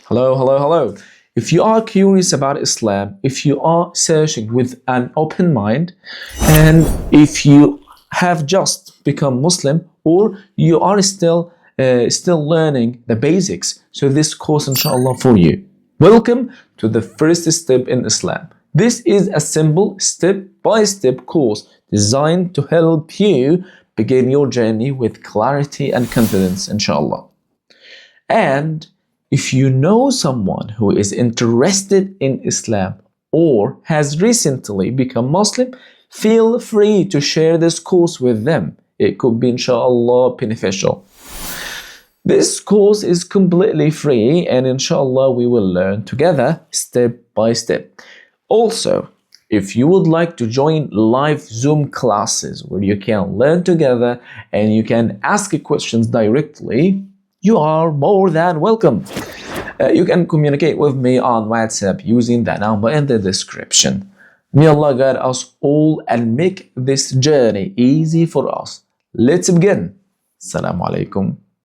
Hello, hello, hello. If you are curious about Islam, if you are searching with an open mind, and if you have just become Muslim or you are still learning the basics, so this course inshallah for you. Welcome to the first step in Islam. This is a simple step-by-step course designed to help you begin your journey with clarity and confidence, inshallah. And if you know someone who is interested in Islam or has recently become Muslim, feel free to share this course with them. It could be inshallah beneficial. This course is completely free and inshallah we will learn together step by step. Also, if you would like to join live Zoom classes where you can learn together and you can ask questions directly, you are more than welcome. You can communicate with me on WhatsApp using the number in the description. May Allah guide us all and make this journey easy for us. Let's begin. Assalamu alaikum.